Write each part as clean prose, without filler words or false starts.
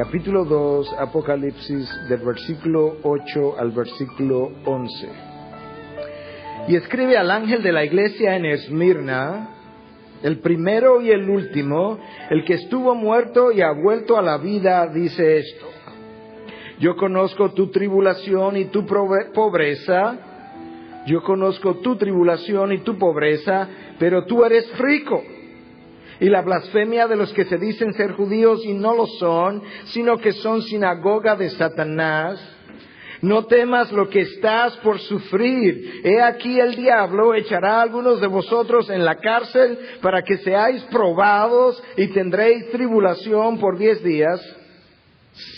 capítulo 2, Apocalipsis, del versículo 8 al versículo 11. Y escribe al ángel de la iglesia en Esmirna, el primero y el último, el que estuvo muerto y ha vuelto a la vida, dice esto: yo conozco tu tribulación y tu pobreza. Yo conozco tu tribulación y tu pobreza, pero tú eres rico. Y la blasfemia de los que se dicen ser judíos y no lo son, sino que son sinagoga de Satanás. No temas lo que estás por sufrir. He aquí el diablo echará a algunos de vosotros en la cárcel para que seáis probados y tendréis tribulación por 10 días.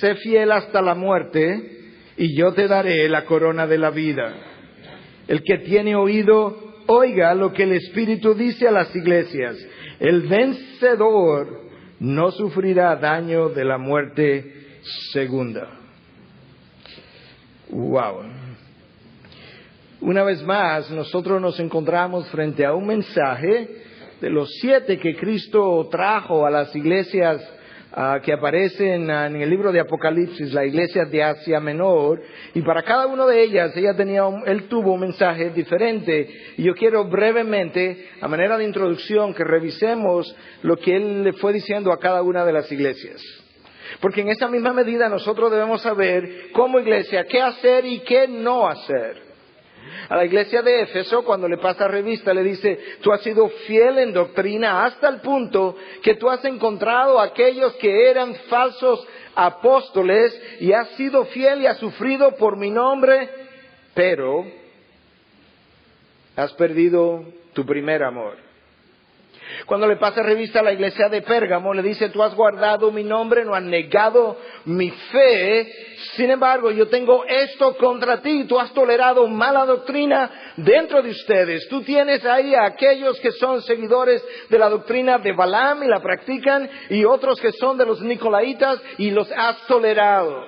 Sé fiel hasta la muerte y yo te daré la corona de la vida. El que tiene oído, oiga lo que el Espíritu dice a las iglesias. El vencedor no sufrirá daño de la muerte segunda. Wow. Una vez más, nosotros nos encontramos frente a un mensaje de los 7 que Cristo trajo a las iglesias que aparecen en el libro de Apocalipsis, la iglesia de Asia Menor, y para cada una de ellas él tuvo un mensaje diferente. Y yo quiero brevemente, a manera de introducción, que revisemos lo que él le fue diciendo a cada una de las iglesias. Porque en esa misma medida nosotros debemos saber, como iglesia, qué hacer y qué no hacer. A la iglesia de Éfeso, cuando le pasa revista, le dice: tú has sido fiel en doctrina hasta el punto que tú has encontrado a aquellos que eran falsos apóstoles y has sido fiel y has sufrido por mi nombre, pero has perdido tu primer amor. Cuando le pasa revista a la iglesia de Pérgamo, le dice: tú has guardado mi nombre, no has negado mi fe. Sin embargo, yo tengo esto contra ti: tú has tolerado mala doctrina dentro de ustedes. Tú tienes ahí a aquellos que son seguidores de la doctrina de Balaam y la practican, y otros que son de los Nicolaitas, y los has tolerado.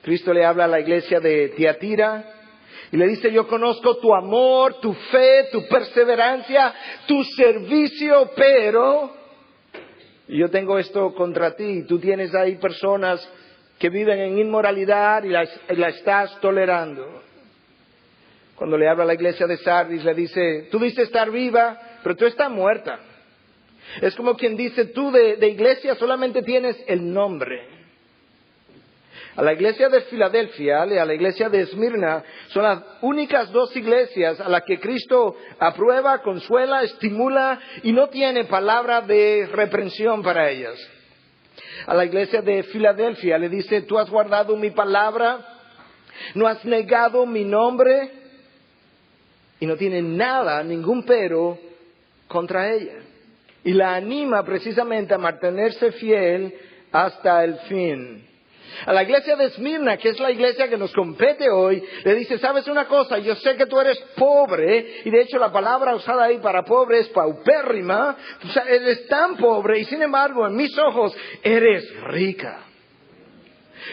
Cristo le habla a la iglesia de Tiatira y le dice: yo conozco tu amor, tu fe, tu perseverancia, tu servicio, pero yo tengo esto contra ti. Tú tienes ahí personas que viven en inmoralidad y la estás tolerando. Cuando le habla a la iglesia de Sardis, le dice: tú dices estar viva, pero tú estás muerta. Es como quien dice: tú de iglesia solamente tienes el nombre. A la iglesia de Filadelfia y a la iglesia de Esmirna son las únicas 2 iglesias a las que Cristo aprueba, consuela, estimula y no tiene palabra de reprensión para ellas. A la iglesia de Filadelfia le dice: tú has guardado mi palabra, no has negado mi nombre, y no tiene nada, ningún pero contra ella. Y la anima precisamente a mantenerse fiel hasta el fin. A la iglesia de Esmirna, que es la iglesia que nos compete hoy, le dice: ¿sabes una cosa? Yo sé que tú eres pobre, y de hecho la palabra usada ahí para pobre es paupérrima. O sea, eres tan pobre y sin embargo en mis ojos eres rica.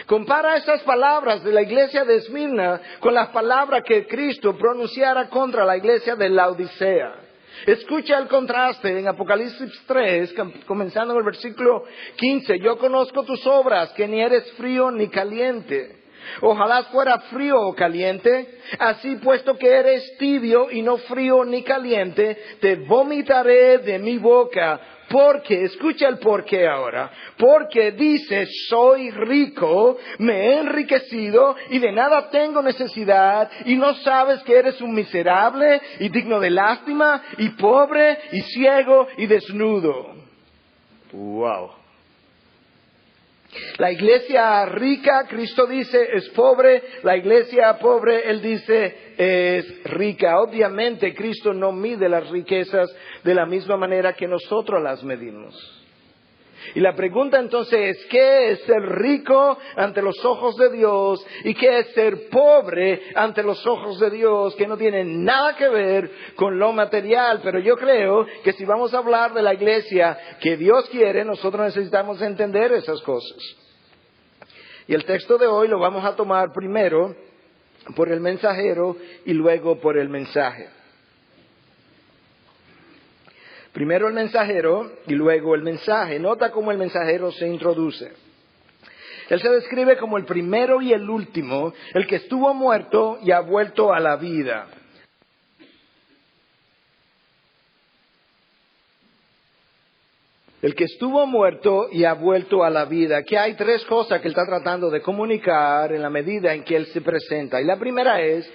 Compara esas palabras de la iglesia de Esmirna con las palabras que Cristo pronunciara contra la iglesia de Laodicea. Escucha el contraste en Apocalipsis 3, comenzando en el versículo 15. Yo conozco tus obras, que ni eres frío ni caliente. Ojalá fuera frío o caliente. Así, puesto que eres tibio y no frío ni caliente, te vomitaré de mi boca. Porque, escucha el porqué ahora, porque dices: soy rico, me he enriquecido y de nada tengo necesidad, y no sabes que eres un miserable y digno de lástima y pobre y ciego y desnudo. Wow. La iglesia rica, Cristo dice, es pobre. La iglesia pobre, Él dice, es rica. Obviamente, Cristo no mide las riquezas de la misma manera que nosotros las medimos. Y la pregunta entonces es: ¿qué es ser rico ante los ojos de Dios? ¿Y qué es ser pobre ante los ojos de Dios? Que no tiene nada que ver con lo material. Pero yo creo que si vamos a hablar de la iglesia que Dios quiere, nosotros necesitamos entender esas cosas. Y el texto de hoy lo vamos a tomar primero por el mensajero y luego por el mensaje. Primero el mensajero y luego el mensaje. Nota cómo el mensajero se introduce. Él se describe como el primero y el último, el que estuvo muerto y ha vuelto a la vida. El que estuvo muerto y ha vuelto a la vida. Aquí hay tres cosas que él está tratando de comunicar en la medida en que él se presenta. Y la primera es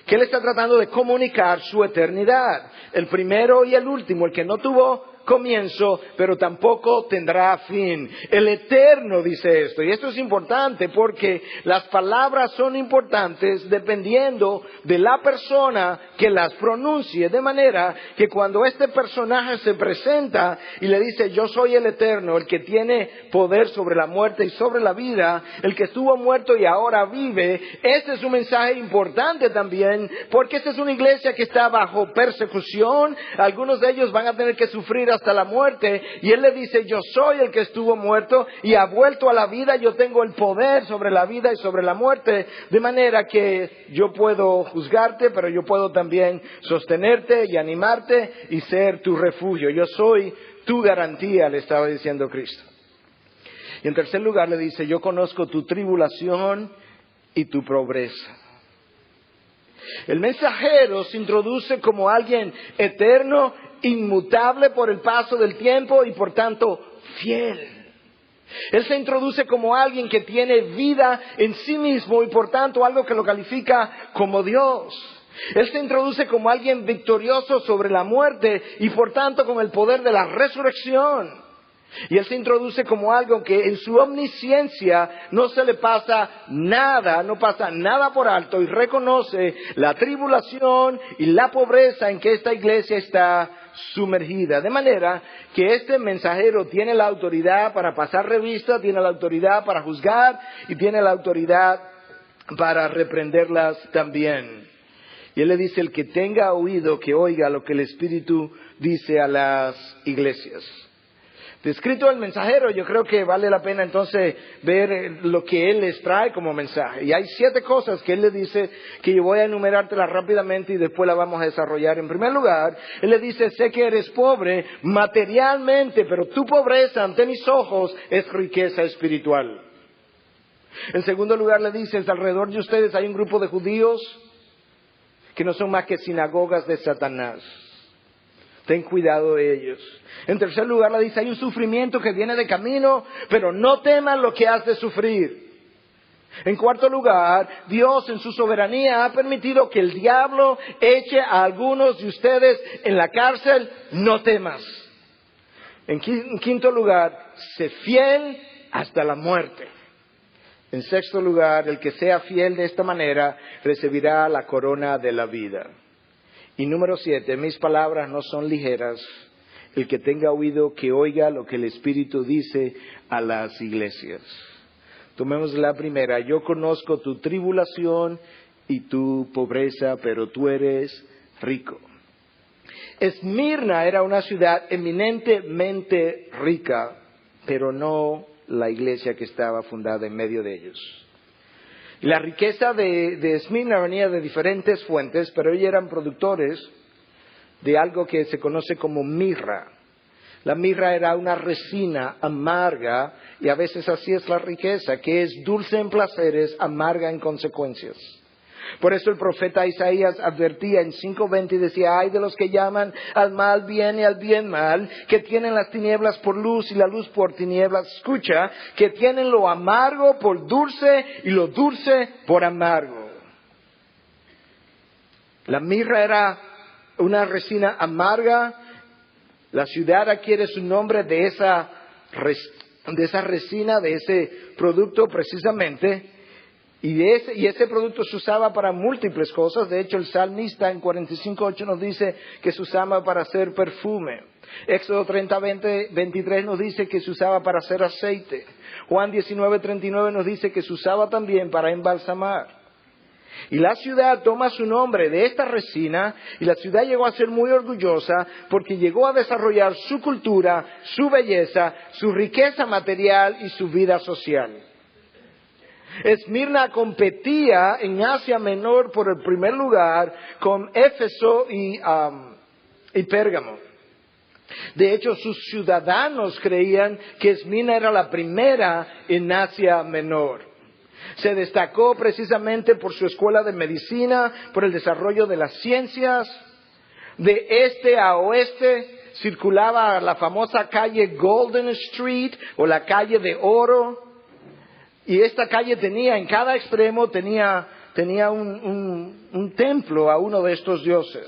que él está tratando de comunicar su eternidad. El primero y el último, el que no tuvo comienzo, pero tampoco tendrá fin. El eterno dice esto, y esto es importante porque las palabras son importantes dependiendo de la persona que las pronuncie, de manera que cuando este personaje se presenta y le dice yo soy el eterno, el que tiene poder sobre la muerte y sobre la vida, el que estuvo muerto y ahora vive, este es un mensaje importante también, porque esta es una iglesia que está bajo persecución, algunos de ellos van a tener que sufrir hasta la muerte, y él le dice yo soy el que estuvo muerto y ha vuelto a la vida, yo tengo el poder sobre la vida y sobre la muerte, de manera que yo puedo juzgarte, pero yo puedo también sostenerte y animarte y ser tu refugio, yo soy tu garantía, le estaba diciendo Cristo. Y en tercer lugar le dice yo conozco tu tribulación y tu pobreza. El mensajero se introduce como alguien eterno, inmutable por el paso del tiempo y por tanto fiel. Él se introduce como alguien que tiene vida en sí mismo y por tanto algo que lo califica como Dios. Él se introduce como alguien victorioso sobre la muerte y por tanto con el poder de la resurrección. Y él se introduce como algo que en su omnisciencia no se le pasa nada, no pasa nada por alto y reconoce la tribulación y la pobreza en que esta iglesia está sumergida. De manera que este mensajero tiene la autoridad para pasar revista, tiene la autoridad para juzgar y tiene la autoridad para reprenderlas también. Y él le dice, el que tenga oído, que oiga lo que el Espíritu dice a las iglesias. Descrito el mensajero, yo creo que vale la pena entonces ver lo que él les trae como mensaje. Y hay 7 cosas que él le dice que yo voy a enumerártelas rápidamente y después las vamos a desarrollar. En primer lugar, él le dice, sé que eres pobre materialmente, pero tu pobreza ante mis ojos es riqueza espiritual. En segundo lugar le dice, alrededor de ustedes hay un grupo de judíos que no son más que sinagogas de Satanás. Ten cuidado de ellos. En tercer lugar le dice, hay un sufrimiento que viene de camino, pero no temas lo que has de sufrir. En cuarto lugar, Dios en su soberanía ha permitido que el diablo eche a algunos de ustedes en la cárcel, no temas. En quinto lugar, sé fiel hasta la muerte. En sexto lugar, el que sea fiel de esta manera recibirá la corona de la vida. Y número 7, mis palabras no son ligeras. El que tenga oído, que oiga lo que el Espíritu dice a las iglesias. Tomemos la primera. Yo conozco tu tribulación y tu pobreza, pero tú eres rico. Esmirna era una ciudad eminentemente rica, pero no la iglesia que estaba fundada en medio de ellos. La riqueza de Esmirna venía de diferentes fuentes, pero ellos eran productores de algo que se conoce como mirra. La mirra era una resina amarga, y a veces así es la riqueza, que es dulce en placeres, amarga en consecuencias. Por eso el profeta Isaías advertía en 5:20 y decía, ay de los que llaman al mal bien y al bien mal, que tienen las tinieblas por luz y la luz por tinieblas. Escucha, que tienen lo amargo por dulce y lo dulce por amargo. La mirra era una resina amarga. La ciudad adquiere su nombre de esa resina, de ese producto precisamente. Y ese producto se usaba para múltiples cosas. De hecho, el salmista en 45:8 nos dice que se usaba para hacer perfume. Éxodo 30:23 nos dice que se usaba para hacer aceite. Juan 19:39 nos dice que se usaba también para embalsamar. Y la ciudad toma su nombre de esta resina, y la ciudad llegó a ser muy orgullosa porque llegó a desarrollar su cultura, su belleza, su riqueza material y su vida social. Esmirna competía en Asia Menor por el primer lugar con Éfeso y Pérgamo. De hecho, sus ciudadanos creían que Esmirna era la primera en Asia Menor. Se destacó precisamente por su escuela de medicina, por el desarrollo de las ciencias. De este a oeste circulaba la famosa calle Golden Street o la calle de oro. Y esta calle tenía, en cada extremo tenía un templo a uno de estos dioses.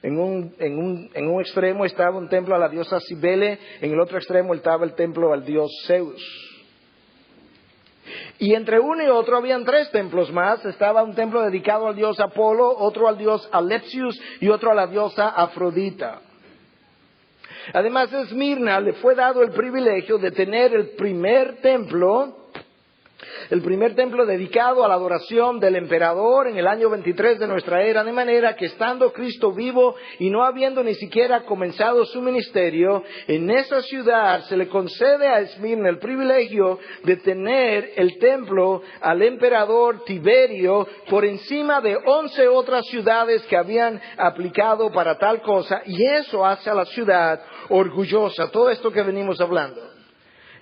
En un extremo estaba un templo a la diosa Cibele, en el otro extremo estaba el templo al dios Zeus. Y entre uno y otro habían 3 templos más. Estaba un templo dedicado al dios Apolo, otro al dios Alepsius y otro a la diosa Afrodita. Además, a Esmirna le fue dado el privilegio de tener el primer templo dedicado a la adoración del emperador en el año 23 de nuestra era, de manera que estando Cristo vivo y no habiendo ni siquiera comenzado su ministerio, en esa ciudad se le concede a Esmirna el privilegio de tener el templo al emperador Tiberio por encima de 11 otras ciudades que habían aplicado para tal cosa, y eso hace a la ciudad orgullosa. Todo esto que venimos hablando.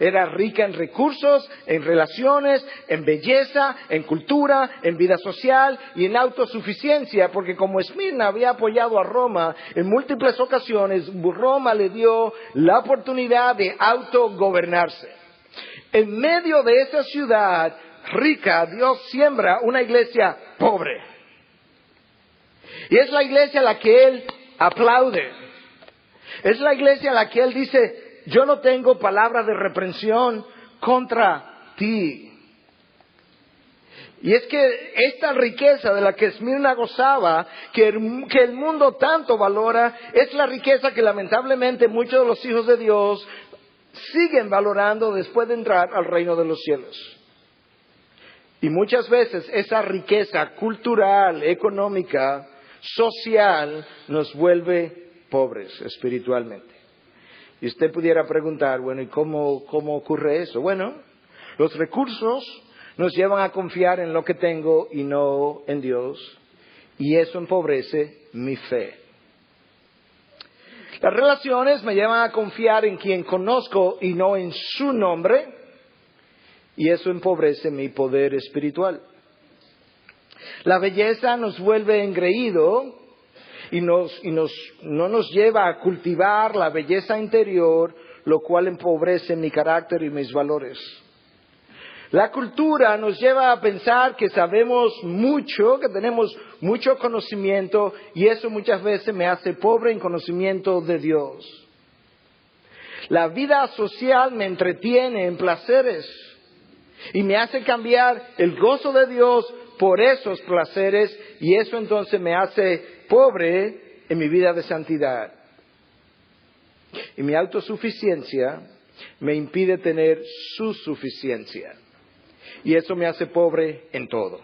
Era rica en recursos, en relaciones, en belleza, en cultura, en vida social y en autosuficiencia, porque como Esmirna había apoyado a Roma en múltiples ocasiones, Roma le dio la oportunidad de autogobernarse. En medio de esa ciudad rica, Dios siembra una iglesia pobre. Y es la iglesia a la que Él aplaude. Es la iglesia a la que Él dice: yo no tengo palabra de reprensión contra ti. Y es que esta riqueza de la que Esmirna gozaba, que el mundo tanto valora, es la riqueza que lamentablemente muchos de los hijos de Dios siguen valorando después de entrar al reino de los cielos. Y muchas veces esa riqueza cultural, económica, social, nos vuelve pobres espiritualmente. Y usted pudiera preguntar, bueno, ¿y cómo ocurre eso? Bueno, los recursos nos llevan a confiar en lo que tengo y no en Dios, y eso empobrece mi fe. Las relaciones me llevan a confiar en quien conozco y no en su nombre, y eso empobrece mi poder espiritual. La belleza nos vuelve engreído y no nos lleva a cultivar la belleza interior, lo cual empobrece mi carácter y mis valores. La cultura nos lleva a pensar que sabemos mucho, que tenemos mucho conocimiento, y eso muchas veces me hace pobre en conocimiento de Dios. La vida social me entretiene en placeres y me hace cambiar el gozo de Dios por esos placeres, y eso entonces me hace pobre en mi vida de santidad. Y mi autosuficiencia me impide tener su suficiencia. Y eso me hace pobre en todo.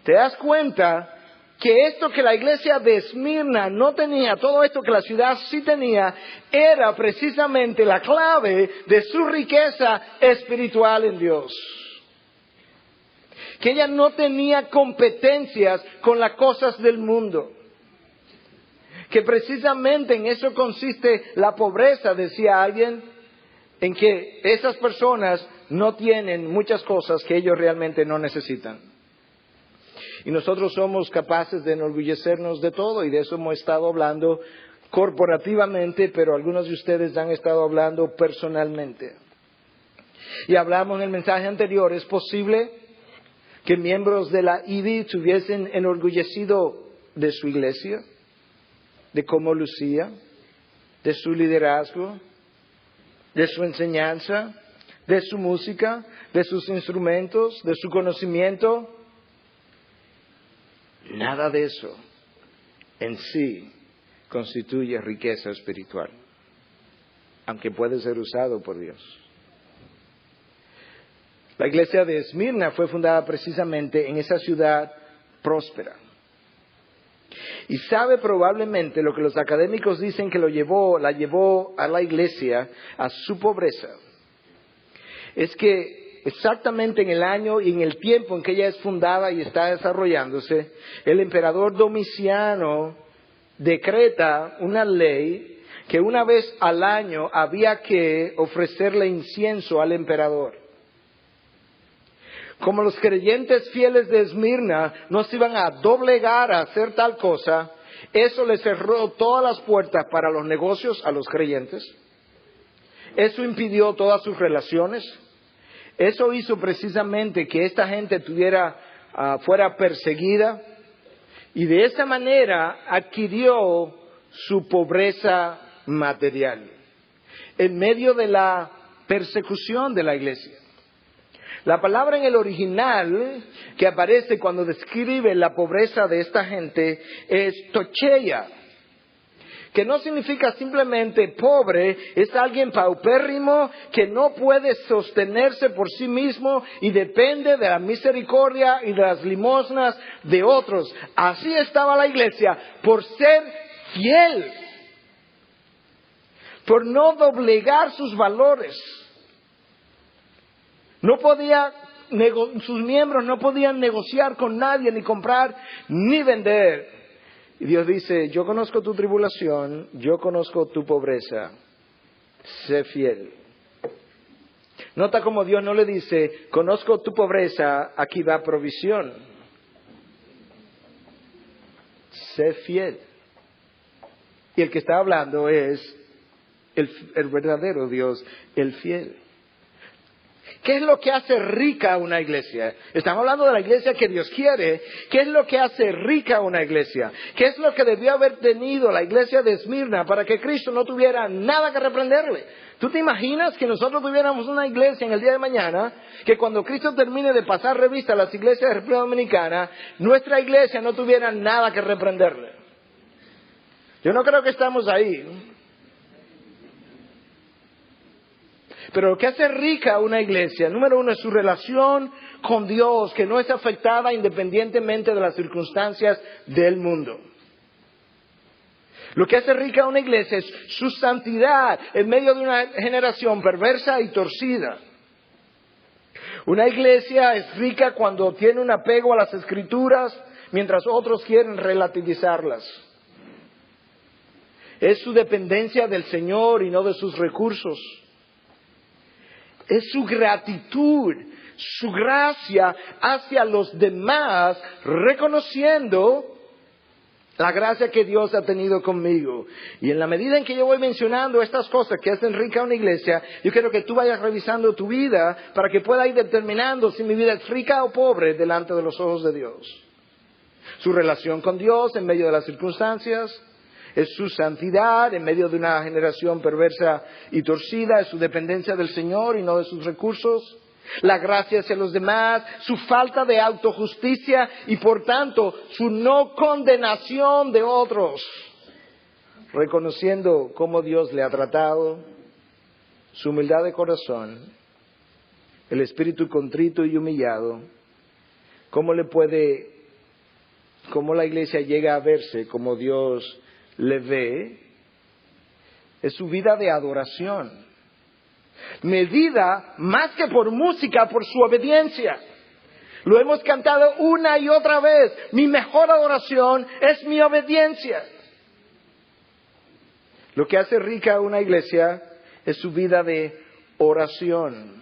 ¿Te das cuenta que esto que la iglesia de Esmirna no tenía, todo esto que la ciudad sí tenía, era precisamente la clave de su riqueza espiritual en Dios? Que ella no tenía competencias con las cosas del mundo. Que precisamente en eso consiste la pobreza, decía alguien, en que esas personas no tienen muchas cosas que ellos realmente no necesitan. Y nosotros somos capaces de enorgullecernos de todo, y de eso hemos estado hablando corporativamente, pero algunos de ustedes han estado hablando personalmente. Y hablamos en el mensaje anterior, ¿es posible que miembros de la IBI se hubiesen enorgullecido de su iglesia, de cómo lucía, de su liderazgo, de su enseñanza, de su música, de sus instrumentos, de su conocimiento? Nada de eso en sí constituye riqueza espiritual, aunque puede ser usado por Dios. La iglesia de Esmirna fue fundada precisamente en esa ciudad próspera. Y sabe probablemente lo que los académicos dicen que la llevó a la iglesia a su pobreza. Es que exactamente en el año y en el tiempo en que ella es fundada y está desarrollándose, el emperador Domiciano decreta una ley que una vez al año había que ofrecerle incienso al emperador. Como los creyentes fieles de Esmirna no se iban a doblegar a hacer tal cosa, eso les cerró todas las puertas para los negocios a los creyentes. Eso impidió todas sus relaciones. Eso hizo precisamente que esta gente fuera perseguida, y de esa manera adquirió su pobreza material en medio de la persecución de la iglesia. La palabra en el original que aparece cuando describe la pobreza de esta gente es tocheia, que no significa simplemente pobre, es alguien paupérrimo que no puede sostenerse por sí mismo y depende de la misericordia y de las limosnas de otros. Así estaba la iglesia, por ser fiel, por no doblegar sus valores. Sus miembros no podían negociar con nadie, ni comprar, ni vender. Y Dios dice, yo conozco tu tribulación, yo conozco tu pobreza, sé fiel. Nota cómo Dios no le dice, conozco tu pobreza, aquí va provisión. Sé fiel. Y el que está hablando es el verdadero Dios, el fiel. ¿Qué es lo que hace rica a una iglesia? Estamos hablando de la iglesia que Dios quiere. ¿Qué es lo que hace rica a una iglesia? ¿Qué es lo que debió haber tenido la iglesia de Esmirna para que Cristo no tuviera nada que reprenderle? ¿Tú te imaginas que nosotros tuviéramos una iglesia en el día de mañana, que cuando Cristo termine de pasar revista a las iglesias de República Dominicana, nuestra iglesia no tuviera nada que reprenderle? Yo no creo que estamos ahí. Pero lo que hace rica a una iglesia, número uno, es su relación con Dios, que no es afectada independientemente de las circunstancias del mundo. Lo que hace rica a una iglesia es su santidad en medio de una generación perversa y torcida. Una iglesia es rica cuando tiene un apego a las Escrituras, mientras otros quieren relativizarlas. Es su dependencia del Señor y no de sus recursos. Es su gratitud, su gracia hacia los demás, reconociendo la gracia que Dios ha tenido conmigo. Y en la medida en que yo voy mencionando estas cosas que hacen rica a una iglesia, yo quiero que tú vayas revisando tu vida para que pueda ir determinando si mi vida es rica o pobre delante de los ojos de Dios. Su relación con Dios en medio de las circunstancias, es su santidad en medio de una generación perversa y torcida, es su dependencia del Señor y no de sus recursos, la gracia hacia los demás, su falta de autojusticia y por tanto su no condenación de otros, reconociendo cómo Dios le ha tratado, su humildad de corazón, el espíritu contrito y humillado, cómo la iglesia llega a verse como Dios le ve, es su vida de adoración, medida más que por música, por su obediencia. Lo hemos cantado una y otra vez, mi mejor adoración es mi obediencia. Lo que hace rica a una iglesia es su vida de oración.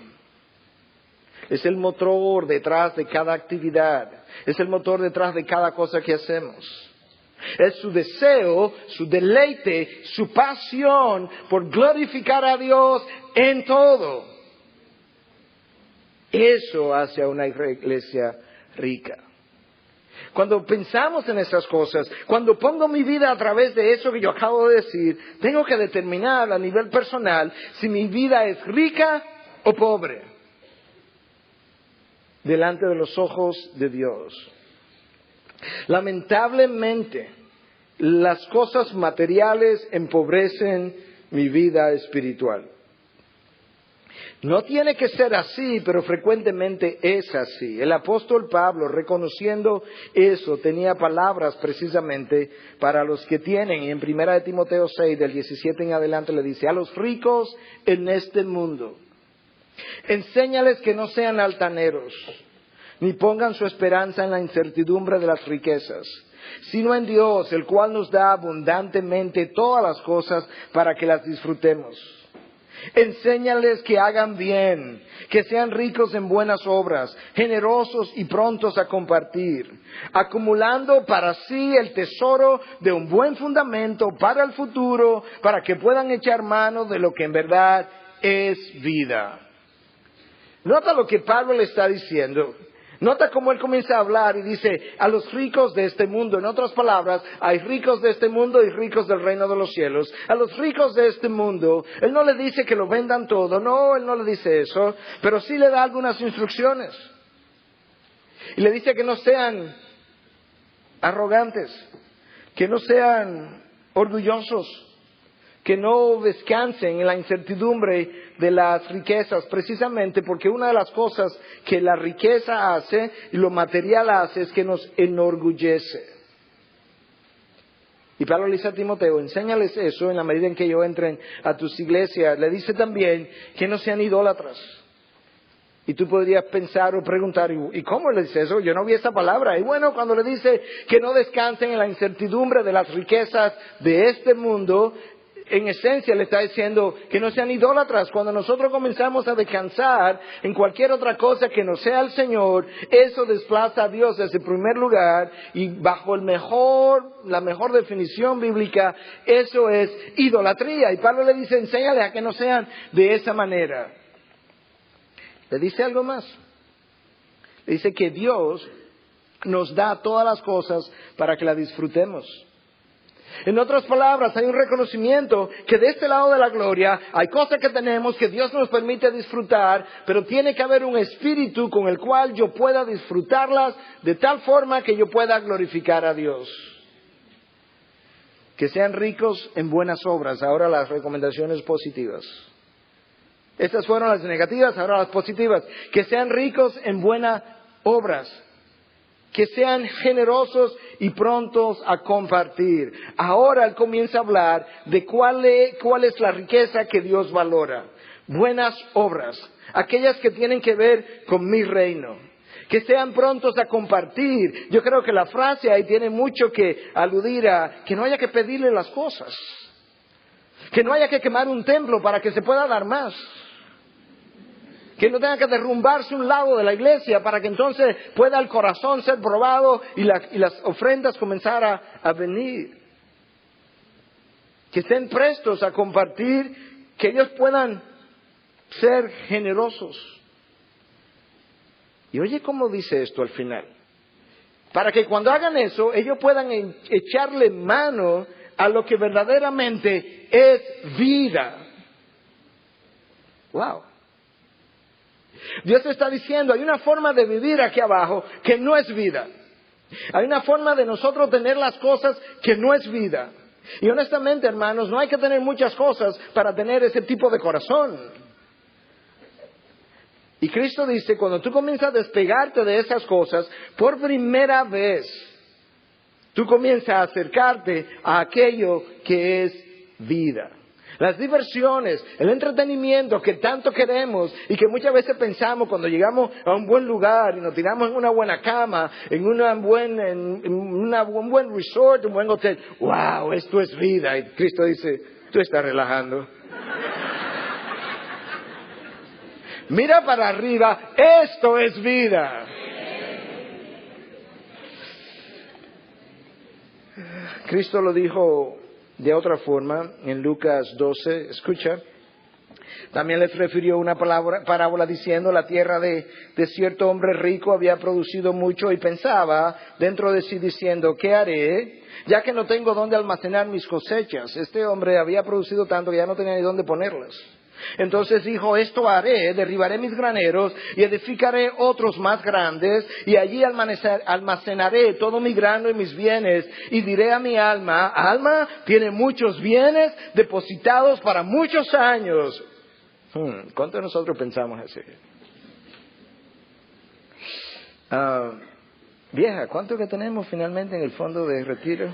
Es el motor detrás de cada actividad, es el motor detrás de cada cosa que hacemos. Es su deseo, su deleite, su pasión por glorificar a Dios en todo. Eso hace a una iglesia rica. Cuando pensamos en esas cosas, cuando pongo mi vida a través de eso que yo acabo de decir, tengo que determinar a nivel personal si mi vida es rica o pobre delante de los ojos de Dios. Lamentablemente, las cosas materiales empobrecen mi vida espiritual. No tiene que ser así, pero frecuentemente es así. El apóstol Pablo, reconociendo eso, tenía palabras precisamente para los que tienen. Y en 1 Timoteo 6, del 17 en adelante, le dice, a los ricos en este mundo, enséñales que no sean altaneros, ni pongan su esperanza en la incertidumbre de las riquezas, sino en Dios, el cual nos da abundantemente todas las cosas para que las disfrutemos. Enséñales que hagan bien, que sean ricos en buenas obras, generosos y prontos a compartir, acumulando para sí el tesoro de un buen fundamento para el futuro, para que puedan echar mano de lo que en verdad es vida. Nota lo que Pablo le está diciendo. Nota cómo él comienza a hablar y dice, a los ricos de este mundo. En otras palabras, hay ricos de este mundo y ricos del reino de los cielos. A los ricos de este mundo, él no le dice que lo vendan todo. No, él no le dice eso. Pero sí le da algunas instrucciones. Y le dice que no sean arrogantes, que no sean orgullosos, que no descansen en la incertidumbre de las riquezas, precisamente porque una de las cosas que la riqueza hace y lo material hace es que nos enorgullece. Y Pablo le dice a Timoteo, enséñales eso en la medida en que ellos entren a tus iglesias. Le dice también que no sean idólatras. Y tú podrías pensar o preguntar, ¿y cómo le dice eso? Yo no vi esa palabra. Y bueno, cuando le dice que no descansen en la incertidumbre de las riquezas de este mundo, en esencia le está diciendo que no sean idólatras. Cuando nosotros comenzamos a descansar en cualquier otra cosa que no sea el Señor, eso desplaza a Dios desde el primer lugar, y bajo la mejor definición bíblica, eso es idolatría. Y Pablo le dice, enséñale a que no sean de esa manera. Le dice algo más. Le dice que Dios nos da todas las cosas para que las disfrutemos. En otras palabras, hay un reconocimiento que de este lado de la gloria hay cosas que tenemos que Dios nos permite disfrutar, pero tiene que haber un espíritu con el cual yo pueda disfrutarlas de tal forma que yo pueda glorificar a Dios. Que sean ricos en buenas obras. Ahora las recomendaciones positivas. Estas fueron las negativas, ahora las positivas. Que sean ricos en buenas obras. Que sean generosos y prontos a compartir. Ahora él comienza a hablar de cuál es la riqueza que Dios valora. Buenas obras, aquellas que tienen que ver con mi reino. Que sean prontos a compartir. Yo creo que la frase ahí tiene mucho que aludir a que no haya que pedirle las cosas. Que no haya que quemar un templo para que se pueda dar más. Que no tenga que derrumbarse un lado de la iglesia para que entonces pueda el corazón ser probado y las ofrendas comenzar a venir. Que estén prestos a compartir, que ellos puedan ser generosos. Y oye cómo dice esto al final. Para que cuando hagan eso, ellos puedan echarle mano a lo que verdaderamente es vida. Wow. Dios está diciendo, hay una forma de vivir aquí abajo que no es vida. Hay una forma de nosotros tener las cosas que no es vida. Y honestamente, hermanos, no hay que tener muchas cosas para tener ese tipo de corazón. Y Cristo dice, cuando tú comienzas a despegarte de esas cosas, por primera vez, tú comienzas a acercarte a aquello que es vida. Las diversiones, el entretenimiento que tanto queremos y que muchas veces pensamos cuando llegamos a un buen lugar y nos tiramos en una buena cama, en un buen resort, un buen hotel. ¡Wow! Esto es vida. Y Cristo dice, tú estás relajando. Mira para arriba, esto es vida. Cristo lo dijo de otra forma, en Lucas 12, escucha, también les refirió una parábola diciendo, la tierra de cierto hombre rico había producido mucho y pensaba dentro de sí diciendo, ¿qué haré? Ya que no tengo dónde almacenar mis cosechas. Este hombre había producido tanto que ya no tenía ni dónde ponerlas. Entonces dijo, esto haré, derribaré mis graneros y edificaré otros más grandes y allí almacenaré todo mi grano y mis bienes y diré a mi alma, alma, tiene muchos bienes depositados para muchos años. ¿Cuántos de nosotros pensamos así? Vieja, ¿cuánto que tenemos finalmente en el fondo de retiro?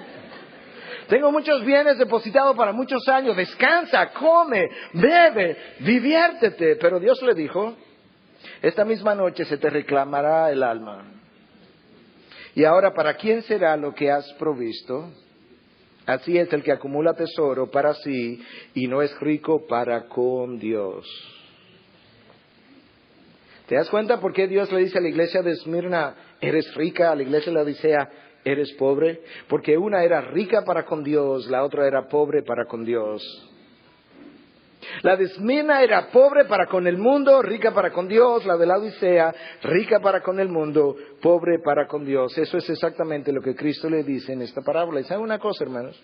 Tengo muchos bienes depositados para muchos años. Descansa, come, bebe, diviértete. Pero Dios le dijo, esta misma noche se te reclamará el alma. Y ahora, ¿para quién será lo que has provisto? Así es el que acumula tesoro para sí y no es rico para con Dios. ¿Te das cuenta por qué Dios le dice a la iglesia de Esmirna, eres rica? A la iglesia de la Odisea, eres pobre. Porque una era rica para con Dios, la otra era pobre para con Dios. La de Esmirna era pobre para con el mundo, rica para con Dios. La de la Odisea, rica para con el mundo, pobre para con Dios. Eso es exactamente lo que Cristo le dice en esta parábola. ¿Y saben una cosa, hermanos?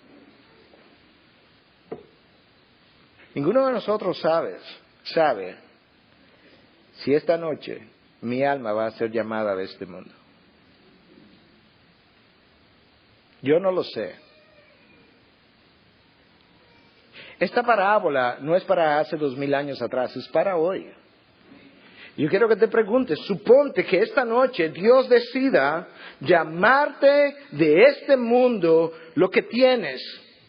Ninguno de nosotros sabe si esta noche mi alma va a ser llamada de este mundo. Yo no lo sé. Esta parábola no es para hace 2000 años atrás, es para hoy. Yo quiero que te preguntes, suponte que esta noche Dios decida llamarte de este mundo lo que tienes.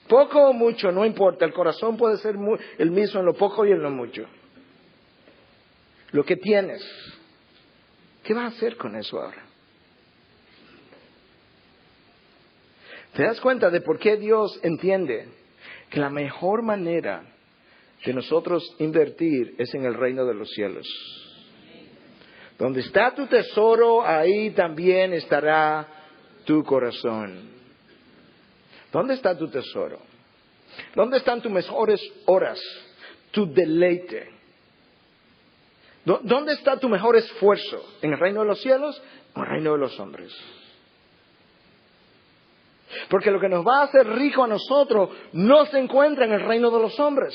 Poco o mucho, no importa, el corazón puede ser el mismo en lo poco y en lo mucho. Lo que tienes, ¿qué vas a hacer con eso ahora? ¿Te das cuenta de por qué Dios entiende que la mejor manera de nosotros invertir es en el reino de los cielos? Donde está tu tesoro, ahí también estará tu corazón. ¿Dónde está tu tesoro? ¿Dónde están tus mejores horas? Tu deleite. ¿Dónde está tu mejor esfuerzo? ¿En el reino de los cielos o en el reino de los hombres? Porque lo que nos va a hacer rico a nosotros no se encuentra en el reino de los hombres.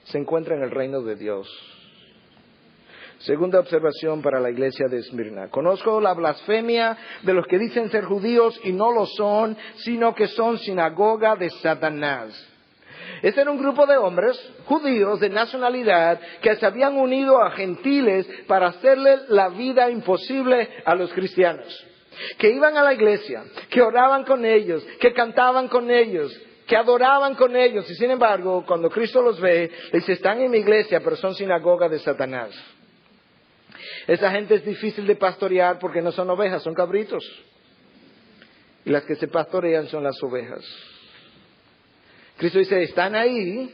Se encuentra en el reino de Dios. Segunda observación para la iglesia de Esmirna. Conozco la blasfemia de los que dicen ser judíos y no lo son, sino que son sinagoga de Satanás. Este era un grupo de hombres judíos de nacionalidad que se habían unido a gentiles para hacerle la vida imposible a los cristianos. Que iban a la iglesia, que oraban con ellos, que cantaban con ellos, que adoraban con ellos. Y sin embargo, cuando Cristo los ve, les dice, están en mi iglesia, pero son sinagoga de Satanás. Esa gente es difícil de pastorear porque no son ovejas, son cabritos. Y las que se pastorean son las ovejas. Cristo dice, están ahí.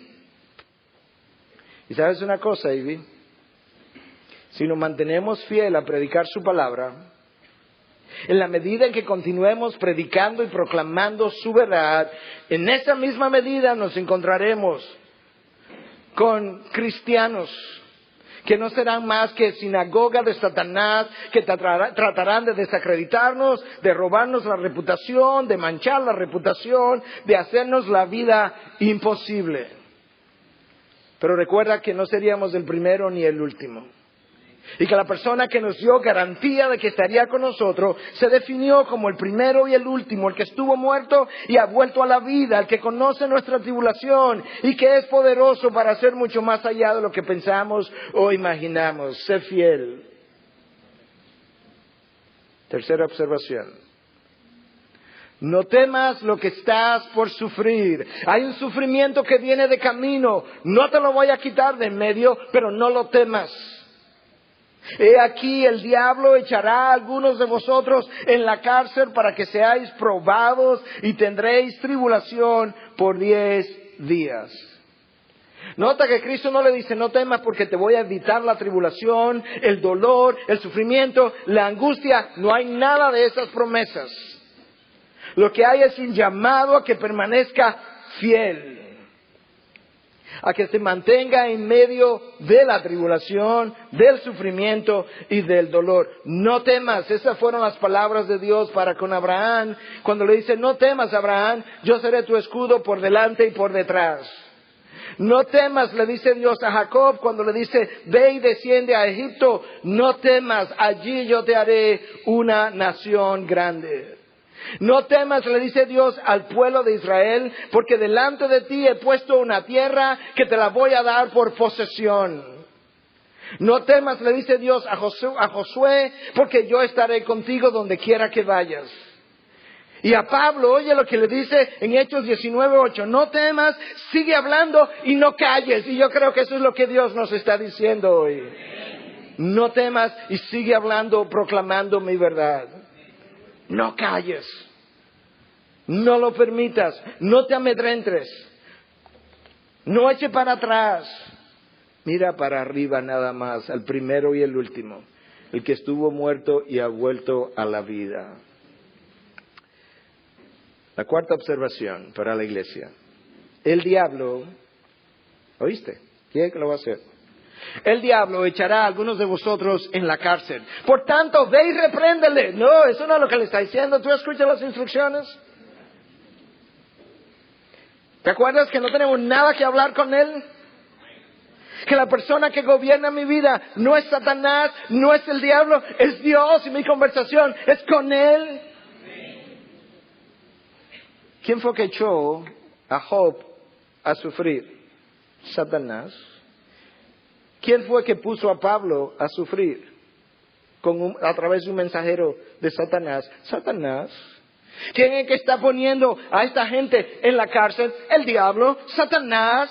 Y sabes una cosa, Ivy, si nos mantenemos fiel a predicar su palabra, en la medida en que continuemos predicando y proclamando su verdad, en esa misma medida nos encontraremos con cristianos que no serán más que sinagoga de Satanás, que tratarán de desacreditarnos, de robarnos la reputación, de manchar la reputación, de hacernos la vida imposible. Pero recuerda que no seríamos el primero ni el último. Y que la persona que nos dio garantía de que estaría con nosotros se definió como el primero y el último, el que estuvo muerto y ha vuelto a la vida, el que conoce nuestra tribulación y que es poderoso para hacer mucho más allá de lo que pensamos o imaginamos. Sé fiel. Tercera observación. No temas lo que estás por sufrir. Hay un sufrimiento que viene de camino. No te lo voy a quitar de en medio, pero no lo temas. He aquí el diablo echará a algunos de vosotros en la cárcel para que seáis probados y tendréis tribulación por 10 días. Nota que Cristo no le dice no temas porque te voy a evitar la tribulación, el dolor, el sufrimiento, la angustia. No hay nada de esas promesas. Lo que hay es un llamado a que permanezca fiel, a que se mantenga en medio de la tribulación, del sufrimiento y del dolor. No temas, esas fueron las palabras de Dios para con Abraham. Cuando le dice, no temas, Abraham, yo seré tu escudo por delante y por detrás. No temas, le dice Dios a Jacob cuando le dice, ve y desciende a Egipto. No temas, allí yo te haré una nación grande. No temas, le dice Dios al pueblo de Israel, porque delante de ti he puesto una tierra que te la voy a dar por posesión. No temas, le dice Dios a Josué, porque yo estaré contigo donde quiera que vayas. Y a Pablo, oye lo que le dice en Hechos 19:8, no temas, sigue hablando y no calles. Y yo creo que eso es lo que Dios nos está diciendo hoy. No temas y sigue hablando, proclamando mi verdad. No calles. No lo permitas. No te amedrentes. No eche para atrás. Mira para arriba nada más, al primero y el último, el que estuvo muerto y ha vuelto a la vida. La cuarta observación para la iglesia. El diablo, ¿oíste? ¿Quién es que lo va a hacer? El diablo echará a algunos de vosotros en la cárcel. Por tanto, ve y repréndele. No, eso no es lo que le está diciendo. ¿Tú escuchas las instrucciones? ¿Te acuerdas que no tenemos nada que hablar con él? Que la persona que gobierna mi vida no es Satanás, no es el diablo, es Dios, y mi conversación es con él. ¿Quién fue que echó a Job a sufrir? Satanás. ¿Quién fue que puso a Pablo a sufrir a través de un mensajero de Satanás? Satanás. ¿Quién es que está poniendo a esta gente en la cárcel? El diablo, Satanás.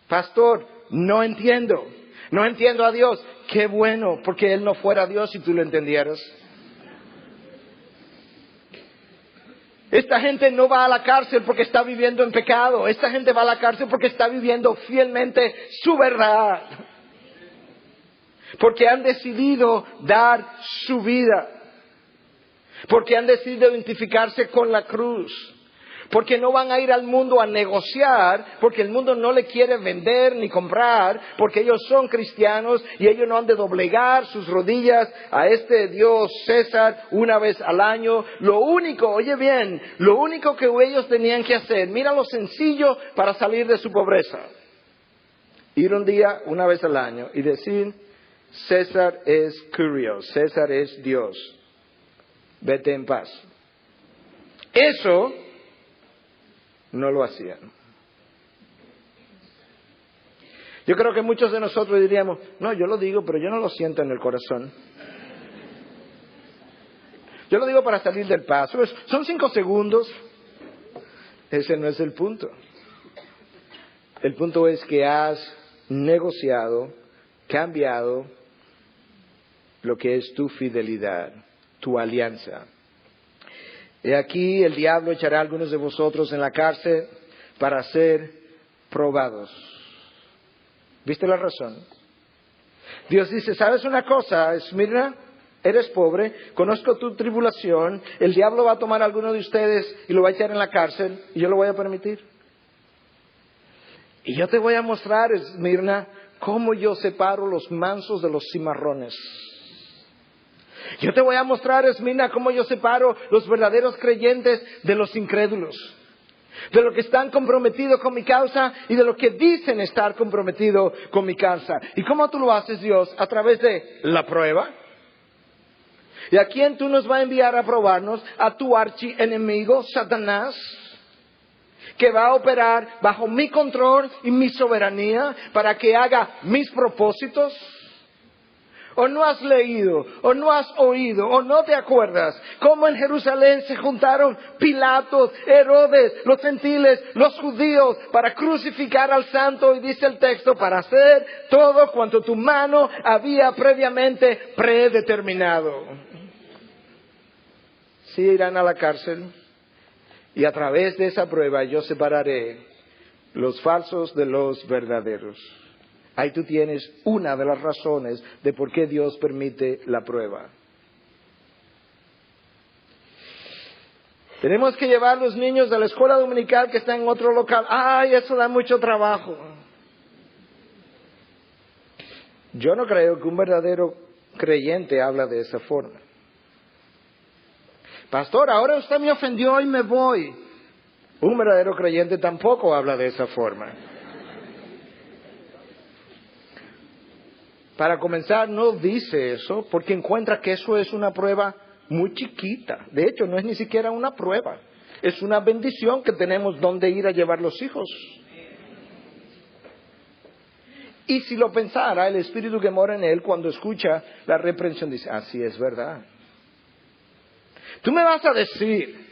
Pastor, no entiendo a Dios. Qué bueno, porque Él no fuera Dios si tú lo entendieras. Esta gente no va a la cárcel porque está viviendo en pecado. Esta gente va a la cárcel porque está viviendo fielmente su verdad. Porque han decidido dar su vida. Porque han decidido identificarse con la cruz. Porque no van a ir al mundo a negociar, porque el mundo no le quiere vender ni comprar, porque ellos son cristianos y ellos no han de doblegar sus rodillas a este Dios César una vez al año. Lo único, oye bien, lo único que ellos tenían que hacer, mira lo sencillo para salir de su pobreza. Ir un día, una vez al año, y decir, César es Kyrios, César es Dios. Vete en paz. Eso no lo hacían. Yo creo que muchos de nosotros diríamos, no, yo lo digo, pero yo no lo siento en el corazón. Yo lo digo para salir del paso. Son 5 segundos. Ese no es el punto. El punto es que has negociado, cambiado lo que es tu fidelidad, tu alianza. Y aquí el diablo echará a algunos de vosotros en la cárcel para ser probados. ¿Viste la razón? Dios dice, ¿sabes una cosa, Esmirna? Eres pobre, conozco tu tribulación, el diablo va a tomar a alguno de ustedes y lo va a echar en la cárcel y yo lo voy a permitir. Y yo te voy a mostrar, Esmirna, cómo yo separo los mansos de los cimarrones. Yo te voy a mostrar, Esmirna, cómo yo separo los verdaderos creyentes de los incrédulos. De los que están comprometidos con mi causa y de los que dicen estar comprometidos con mi causa. ¿Y cómo tú lo haces, Dios? A través de la prueba. ¿Y a quién tú nos vas a enviar a probarnos? A tu archienemigo, Satanás, que va a operar bajo mi control y mi soberanía para que haga mis propósitos. ¿O no has leído, o no has oído, o no te acuerdas cómo en Jerusalén se juntaron Pilatos, Herodes, los gentiles, los judíos para crucificar al santo? Y dice el texto, para hacer todo cuanto tu mano había previamente predeterminado. Sí irán a la cárcel y a través de esa prueba yo separaré los falsos de los verdaderos. Ahí tú tienes una de las razones de por qué Dios permite la prueba. Tenemos que llevar a los niños de la escuela dominical que está en otro local. ¡Ay, eso da mucho trabajo! Yo no creo que un verdadero creyente habla de esa forma. Pastor, ahora usted me ofendió y me voy. Un verdadero creyente tampoco habla de esa forma. Para comenzar, no dice eso porque encuentra que eso es una prueba muy chiquita. De hecho, no es ni siquiera una prueba. Es una bendición que tenemos donde ir a llevar los hijos. Y si lo pensara, el espíritu que mora en él, cuando escucha la reprensión, dice, así es verdad. Tú me vas a decir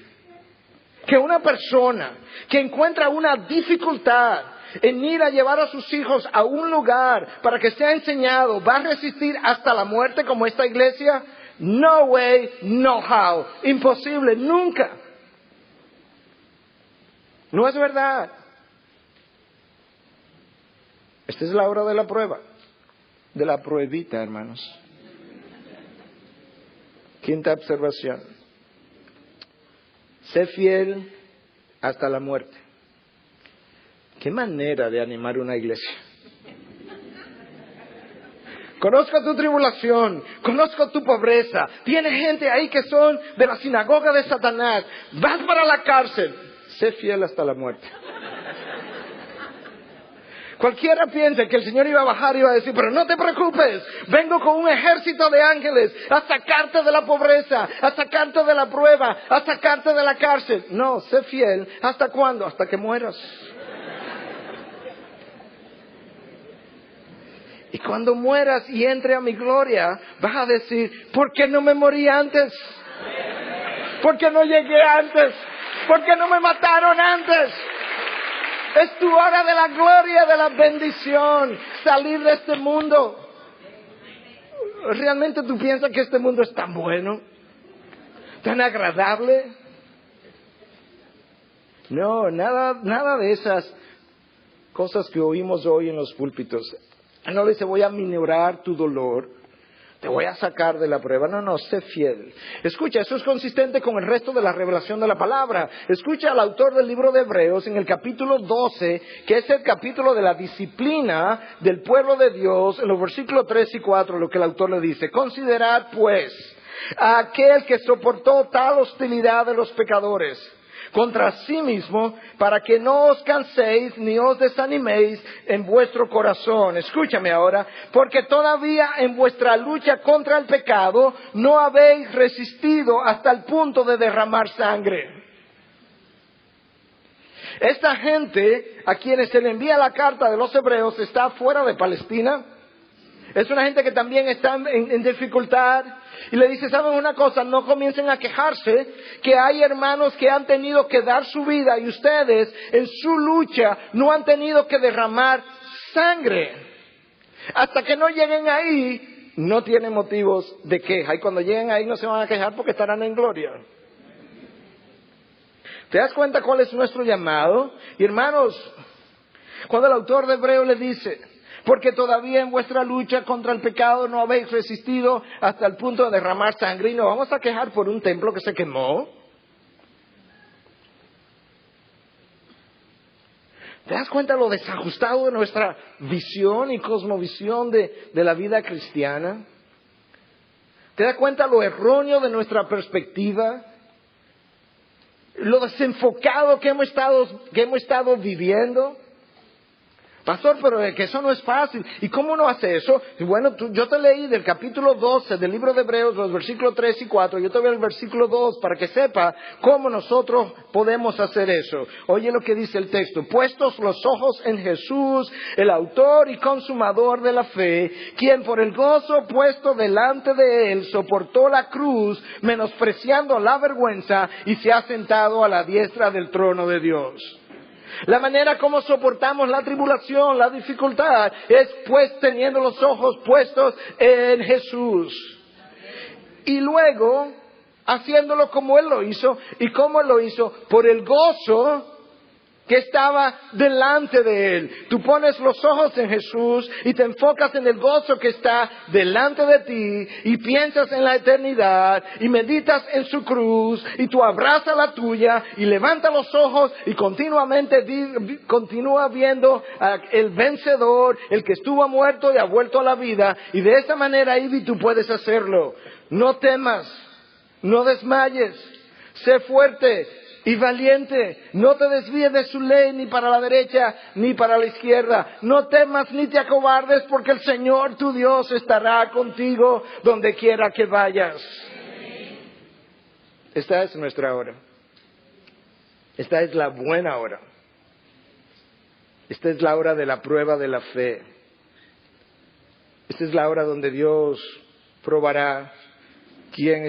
que una persona que encuentra una dificultad en ir a llevar a sus hijos a un lugar para que sea enseñado, ¿va a resistir hasta la muerte como esta iglesia? No way, no how. Imposible, nunca. No es verdad. Esta es la hora de la prueba. De la pruebita, hermanos. Quinta observación. Sé fiel hasta la muerte. Qué manera de animar una iglesia. Conozco tu tribulación, conozco tu pobreza. Tiene gente ahí que son de la sinagoga de Satanás. Vas para la cárcel. Sé fiel hasta la muerte. Cualquiera piensa que el Señor iba a bajar y iba a decir, pero no te preocupes, vengo con un ejército de ángeles a sacarte de la pobreza, a sacarte de la prueba, a sacarte de la cárcel. No, sé fiel. ¿Hasta cuándo? Hasta que mueras. Y cuando mueras y entre a mi gloria, vas a decir, ¿por qué no me morí antes? ¿Por qué no llegué antes? ¿Por qué no me mataron antes? Es tu hora de la gloria, de la bendición, salir de este mundo. ¿Realmente tú piensas que este mundo es tan bueno? ¿Tan agradable? No, nada de esas cosas que oímos hoy en los púlpitos. No le dice, voy a minorar tu dolor, te voy a sacar de la prueba. No, sé fiel. Escucha, eso es consistente con el resto de la revelación de la palabra. Escucha al autor del libro de Hebreos en el capítulo 12, que es el capítulo de la disciplina del pueblo de Dios, en los versículos 3 y 4, lo que el autor le dice. Considerad pues a aquel que soportó tal hostilidad de los pecadores contra sí mismo, para que no os canséis ni os desaniméis en vuestro corazón. Escúchame ahora, porque todavía en vuestra lucha contra el pecado no habéis resistido hasta el punto de derramar sangre. Esta gente a quienes se le envía la carta de los hebreos está fuera de Palestina. Es una gente que también está en dificultad. Y le dice, ¿saben una cosa? No comiencen a quejarse que hay hermanos que han tenido que dar su vida y ustedes en su lucha no han tenido que derramar sangre. Hasta que no lleguen ahí, no tienen motivos de queja. Y cuando lleguen ahí no se van a quejar porque estarán en gloria. ¿Te das cuenta cuál es nuestro llamado? Y hermanos, cuando el autor de Hebreos le dice, porque todavía en vuestra lucha contra el pecado no habéis resistido hasta el punto de derramar sangre, y nos vamos a quejar por un templo que se quemó. ¿Te das cuenta lo desajustado de nuestra visión y cosmovisión de la vida cristiana? ¿Te das cuenta lo erróneo de nuestra perspectiva? Lo desenfocado que hemos estado viviendo. Pastor, pero que eso no es fácil. ¿Y cómo no hace eso? Bueno, yo te leí del capítulo 12 del libro de Hebreos, los versículos 3 y 4. Yo te veo el versículo 2 para que sepa cómo nosotros podemos hacer eso. Oye lo que dice el texto. Puestos los ojos en Jesús, el autor y consumador de la fe, quien por el gozo puesto delante de él soportó la cruz, menospreciando la vergüenza, y se ha sentado a la diestra del trono de Dios. La manera como soportamos la tribulación, la dificultad, es pues teniendo los ojos puestos en Jesús. Y luego, haciéndolo como Él lo hizo. ¿Y cómo Él lo hizo? Por el gozo que estaba delante de Él. Tú pones los ojos en Jesús y te enfocas en el gozo que está delante de ti y piensas en la eternidad y meditas en su cruz y tú abrazas la tuya y levanta los ojos y continuamente continúa viendo el vencedor, el que estuvo muerto y ha vuelto a la vida, y de esa manera, Ivy, tú puedes hacerlo. No temas, no desmayes, sé fuerte y valiente, no te desvíes de su ley ni para la derecha ni para la izquierda. No temas ni te acobardes, porque el Señor tu Dios estará contigo donde quiera que vayas. Esta es nuestra hora. Esta es la buena hora. Esta es la hora de la prueba de la fe. Esta es la hora donde Dios probará quién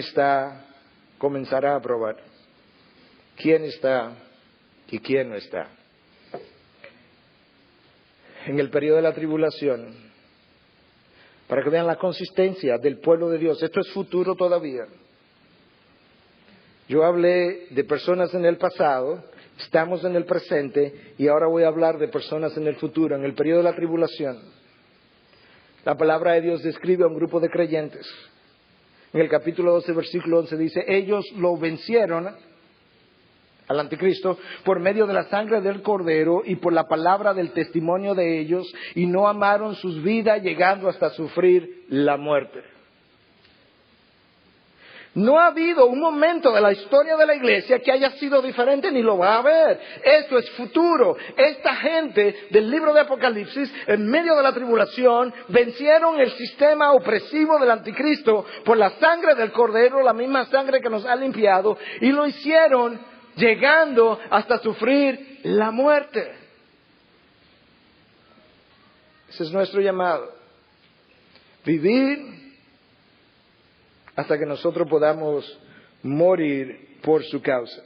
comenzará a probar quién está y quién no está. En el periodo de la tribulación, para que vean la consistencia del pueblo de Dios. Esto es futuro todavía. Yo hablé de personas en el pasado, estamos en el presente y ahora voy a hablar de personas en el futuro, en el periodo de la tribulación. La palabra de Dios describe a un grupo de creyentes. En el capítulo 12, versículo 11 dice, ellos lo vencieron al anticristo por medio de la sangre del cordero y por la palabra del testimonio de ellos, y no amaron sus vidas llegando hasta sufrir la muerte. No ha habido un momento de la historia de la iglesia que haya sido diferente, ni lo va a haber. Esto es futuro. Esta gente del libro de Apocalipsis, en medio de la tribulación, vencieron el sistema opresivo del anticristo por la sangre del cordero, la misma sangre que nos ha limpiado, y lo hicieron llegando hasta sufrir la muerte. Ese es nuestro llamado. Vivir hasta que nosotros podamos morir por su causa.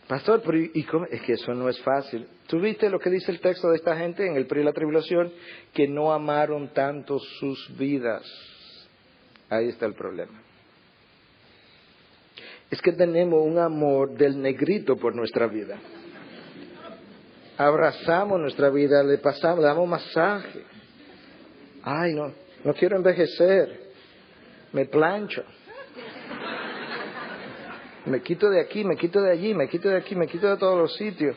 Pastor, pero ¿y cómo? Es que eso no es fácil. ¿Tú viste lo que dice el texto de esta gente en el periodo de la tribulación? Que no amaron tanto sus vidas. Ahí está el problema. Es que tenemos un amor del negrito por nuestra vida. Abrazamos nuestra vida, le pasamos, le damos masaje. Ay, no quiero envejecer. Me plancho. Me quito de aquí, me quito de allí, me quito de aquí, me quito de todos los sitios.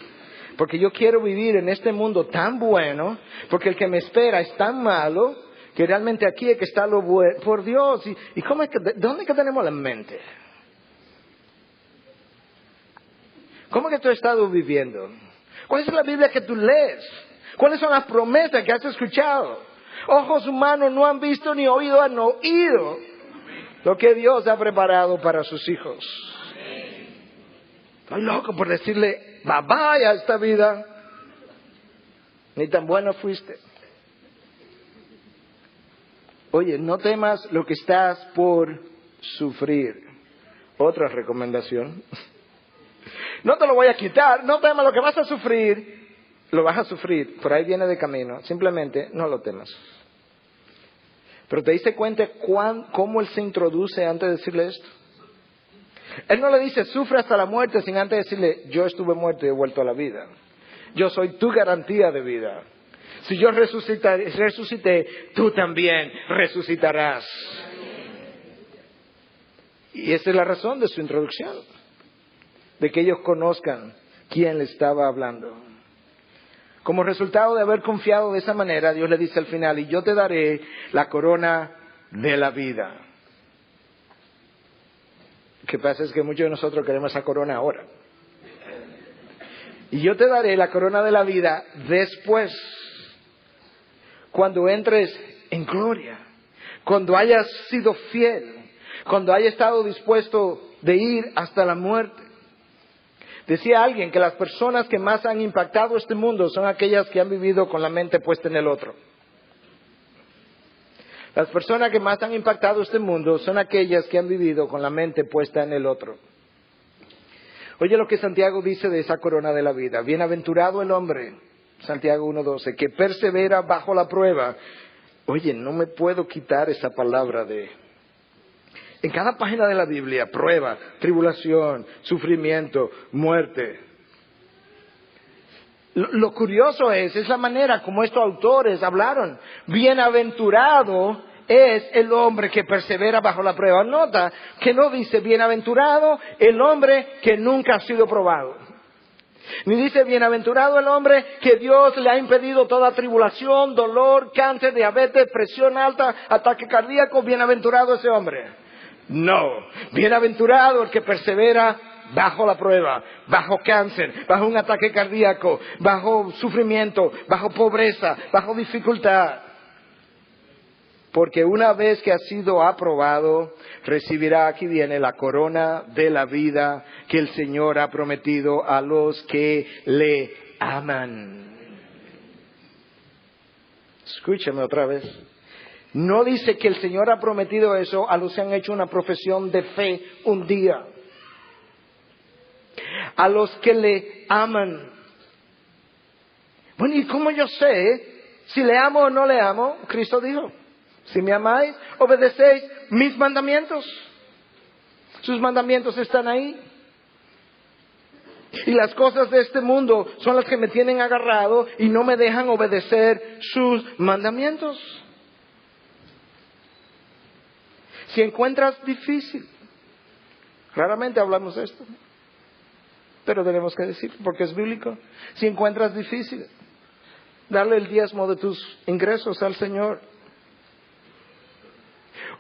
Porque yo quiero vivir en este mundo tan bueno, porque el que me espera es tan malo, que realmente aquí es que está lo bueno. Por Dios, ¿y cómo es que, de dónde es que tenemos la mente? ¿Cómo que tú has estado viviendo? ¿Cuál es la Biblia que tú lees? ¿Cuáles son las promesas que has escuchado? Ojos humanos no han visto ni oído han oído lo que Dios ha preparado para sus hijos. Estoy loco por decirle bye bye a esta vida. Ni tan bueno fuiste. Oye, no temas lo que estás por sufrir. Otra recomendación. No te lo voy a quitar, no temas lo que vas a sufrir. Lo vas a sufrir, por ahí viene de camino. Simplemente no lo temas. Pero ¿te diste cuenta cómo Él se introduce antes de decirle esto? Él no le dice, sufre hasta la muerte, sin antes decirle, yo estuve muerto y he vuelto a la vida. Yo soy tu garantía de vida. Si yo resucité, tú también resucitarás. Y esa es la razón de su introducción. De que ellos conozcan quién le estaba hablando. Como resultado de haber confiado de esa manera, Dios le dice al final, y yo te daré la corona de la vida. Lo que pasa es que muchos de nosotros queremos esa corona ahora. Y yo te daré la corona de la vida después, cuando entres en gloria, cuando hayas sido fiel, cuando hayas estado dispuesto de ir hasta la muerte. Decía alguien que las personas que más han impactado este mundo son aquellas que han vivido con la mente puesta en el otro. Las personas que más han impactado este mundo son aquellas que han vivido con la mente puesta en el otro. Oye lo que Santiago dice de esa corona de la vida. Bienaventurado el hombre, Santiago 1:12, que persevera bajo la prueba. Oye, no me puedo quitar esa palabra de... En cada página de la Biblia, prueba, tribulación, sufrimiento, muerte. Lo curioso es la manera como estos autores hablaron. Bienaventurado es el hombre que persevera bajo la prueba. Nota que no dice bienaventurado el hombre que nunca ha sido probado. Ni dice bienaventurado el hombre que Dios le ha impedido toda tribulación, dolor, cáncer, diabetes, presión alta, ataque cardíaco. Bienaventurado ese hombre. No, bienaventurado el que persevera bajo la prueba, bajo cáncer, bajo un ataque cardíaco, bajo sufrimiento, bajo pobreza, bajo dificultad. Porque una vez que ha sido aprobado, recibirá, aquí viene, la corona de la vida que el Señor ha prometido a los que le aman. Escúchame otra vez. No dice que el Señor ha prometido eso a los que han hecho una profesión de fe un día. A los que le aman. Bueno, ¿y cómo yo sé Si le amo o no le amo, Cristo dijo, si me amáis, obedecéis mis mandamientos. Sus mandamientos están ahí. Y las cosas de este mundo son las que me tienen agarrado y no me dejan obedecer sus mandamientos. Si encuentras difícil, raramente hablamos de esto, pero tenemos que decir, porque es bíblico. Si encuentras difícil, darle el diezmo de tus ingresos al Señor.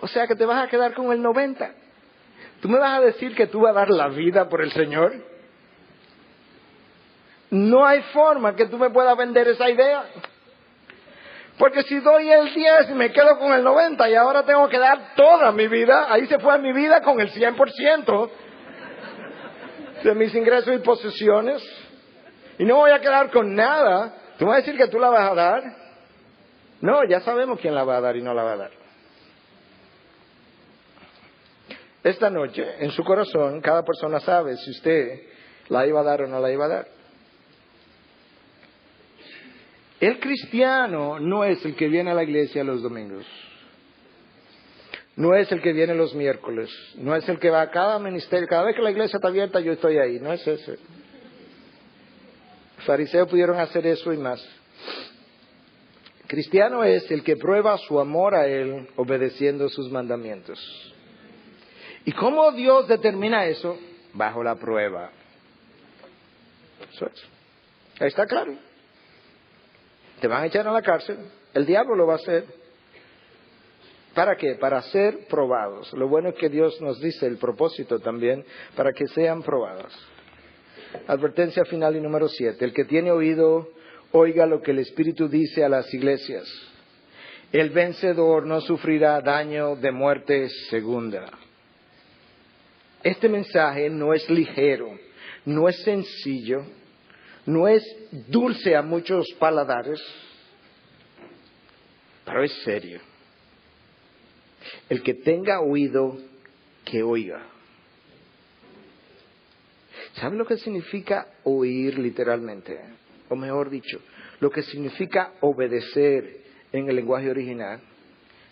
O sea que te vas a quedar con el 90. ¿Tú me vas a decir que tú vas a dar la vida por el Señor? No hay forma que tú me puedas vender esa idea. Porque si doy el 10 y me quedo con el 90 y ahora tengo que dar toda mi vida, ahí se fue mi vida con el 100% de mis ingresos y posesiones. Y no voy a quedar con nada. ¿Tú me vas a decir que tú la vas a dar? No, ya sabemos quién la va a dar y no la va a dar. Esta noche, en su corazón, cada persona sabe si usted la iba a dar o no la iba a dar. El cristiano no es el que viene a la iglesia los domingos. No es el que viene los miércoles. No es el que va a cada ministerio. Cada vez que la iglesia está abierta, yo estoy ahí. No es ese. Los fariseos pudieron hacer eso y más. Cristiano es el que prueba su amor a Él obedeciendo sus mandamientos. ¿Y cómo Dios determina eso? Bajo la prueba. Eso es. Ahí está claro. Te van a echar a la cárcel. El diablo lo va a hacer. ¿Para qué? Para ser probados. Lo bueno es que Dios nos dice el propósito también, para que sean probados. Advertencia final y número 7. El que tiene oído, oiga lo que el Espíritu dice a las iglesias. El vencedor no sufrirá daño de muerte segunda. Este mensaje no es ligero, no es sencillo, no es dulce a muchos paladares, pero es serio. El que tenga oído, que oiga. ¿Sabe lo que significa oír literalmente? O mejor dicho, lo que significa obedecer en el lenguaje original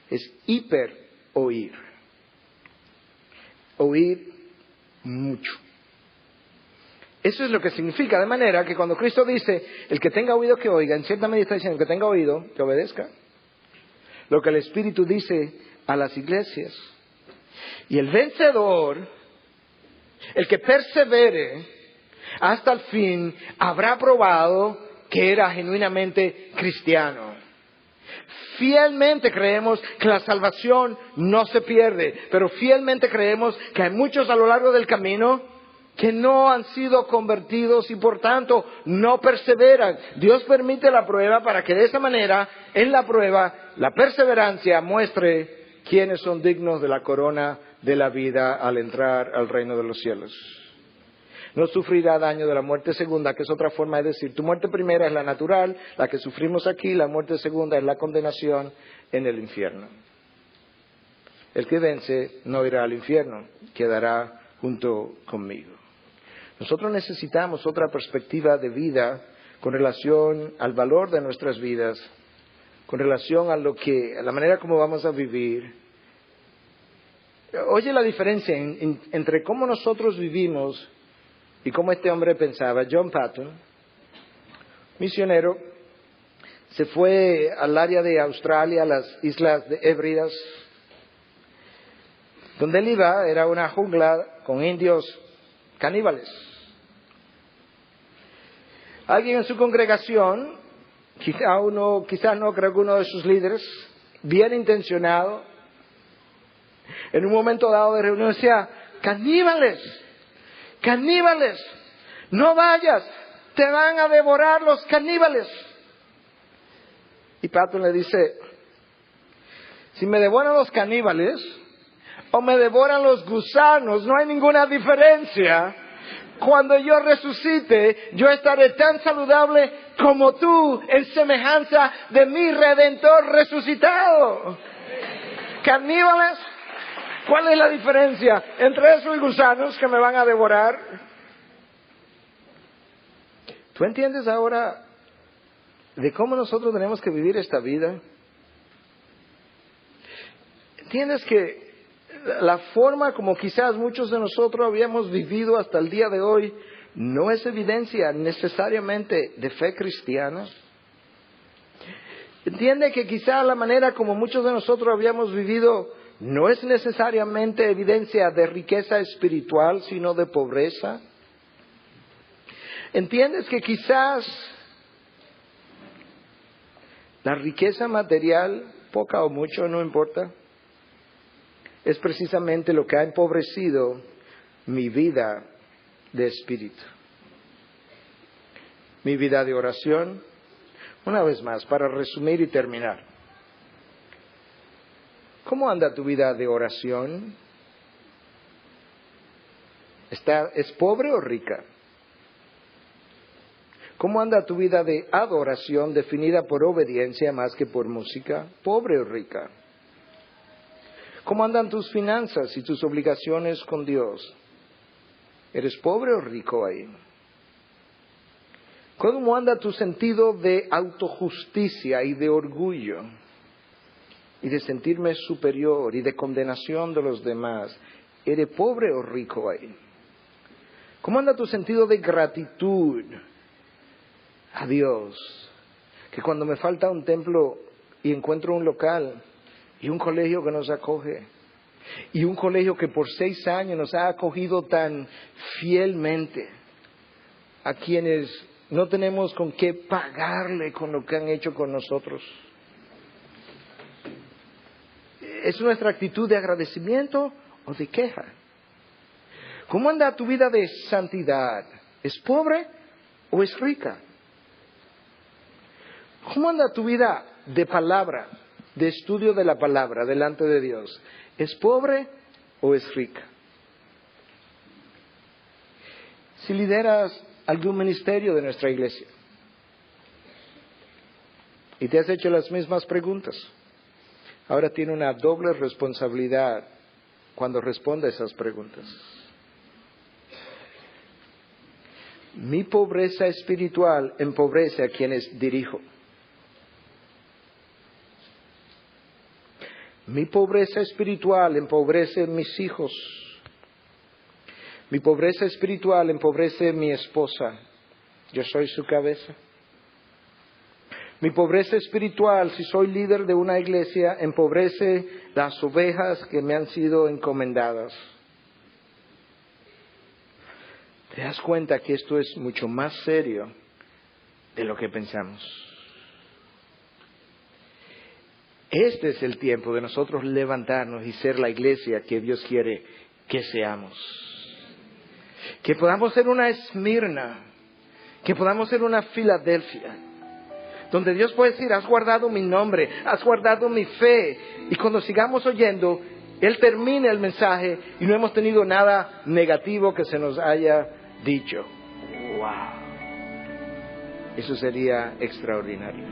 es hiper oír. Oír mucho. Eso es lo que significa, de manera que cuando Cristo dice, el que tenga oído que oiga, en cierta medida está diciendo, el que tenga oído que obedezca. Lo que el Espíritu dice a las iglesias. Y el vencedor, el que persevere hasta el fin, habrá probado que era genuinamente cristiano. Fielmente creemos que la salvación no se pierde, pero fielmente creemos que hay muchos a lo largo del camino que no han sido convertidos y por tanto no perseveran. Dios permite la prueba para que de esa manera, en la prueba, la perseverancia muestre quiénes son dignos de la corona de la vida al entrar al reino de los cielos. No sufrirá daño de la muerte segunda, que es otra forma de decir, tu muerte primera es la natural, la que sufrimos aquí, la muerte segunda es la condenación en el infierno. El que vence no irá al infierno, quedará junto conmigo. Nosotros necesitamos otra perspectiva de vida con relación al valor de nuestras vidas, con relación a la manera como vamos a vivir. Oye la diferencia entre cómo nosotros vivimos y cómo este hombre pensaba. John Patton, misionero, se fue al área de Australia, a las Islas Hébridas. Donde él iba era una jungla con indios caníbales. Alguien en su congregación, quizás no, creo que uno de sus líderes, bien intencionado, en un momento dado de reunión decía, caníbales, no vayas, te van a devorar los caníbales. Y Patton le dice, si me devoran los caníbales o me devoran los gusanos, no hay ninguna diferencia. Cuando yo resucite, yo estaré tan saludable como tú, en semejanza de mi Redentor resucitado. Caníbales, ¿cuál es la diferencia entre esos gusanos que me van a devorar? ¿Tú entiendes ahora de cómo nosotros tenemos que vivir esta vida. ¿Entiendes que la forma como quizás muchos de nosotros habíamos vivido hasta el día de hoy no es evidencia necesariamente de fe cristiana? ¿Entiende que quizá la manera como muchos de nosotros habíamos vivido no es necesariamente evidencia de riqueza espiritual, sino de pobreza? ¿Entiendes que quizás la riqueza material, poca o mucho, no importa, es precisamente lo que ha empobrecido mi vida de espíritu? Mi vida de oración. Una vez más, para resumir y terminar. ¿Cómo anda tu vida de oración? ¿Es pobre o rica? ¿Cómo anda tu vida de adoración definida por obediencia más que por música? ¿Pobre o rica? ¿Cómo andan tus finanzas y tus obligaciones con Dios? ¿Eres pobre o rico ahí? ¿Cómo anda tu sentido de autojusticia y de orgullo? Y de sentirme superior y de condenación de los demás. ¿Eres pobre o rico ahí? ¿Cómo anda tu sentido de gratitud a Dios? Que cuando me falta un templo y encuentro un local y un colegio que nos acoge y un colegio que por 6 años nos ha acogido tan fielmente, a quienes no tenemos con qué pagarle con lo que han hecho con nosotros. ¿Es nuestra actitud de agradecimiento o de queja? ¿Cómo anda tu vida de santidad? ¿Es pobre o es rica? ¿Cómo anda tu vida de palabra, de estudio de la palabra delante de Dios? ¿Es pobre o es rica? Si lideras algún ministerio de nuestra iglesia y te has hecho las mismas preguntas, ahora tiene una doble responsabilidad cuando responde a esas preguntas. Mi pobreza espiritual empobrece a quienes dirijo. Mi pobreza espiritual empobrece a mis hijos. Mi pobreza espiritual empobrece a mi esposa. Yo soy su cabeza. Mi pobreza espiritual, si soy líder de una iglesia, empobrece las ovejas que me han sido encomendadas. ¿Te das cuenta que esto es mucho más serio de lo que pensamos? Este es el tiempo de nosotros levantarnos y ser la iglesia que Dios quiere que seamos. Que podamos ser una Esmirna, que podamos ser una Filadelfia, donde Dios puede decir, has guardado mi nombre, has guardado mi fe. Y cuando sigamos oyendo, Él termine el mensaje y no hemos tenido nada negativo que se nos haya dicho. ¡Wow! Eso sería extraordinario.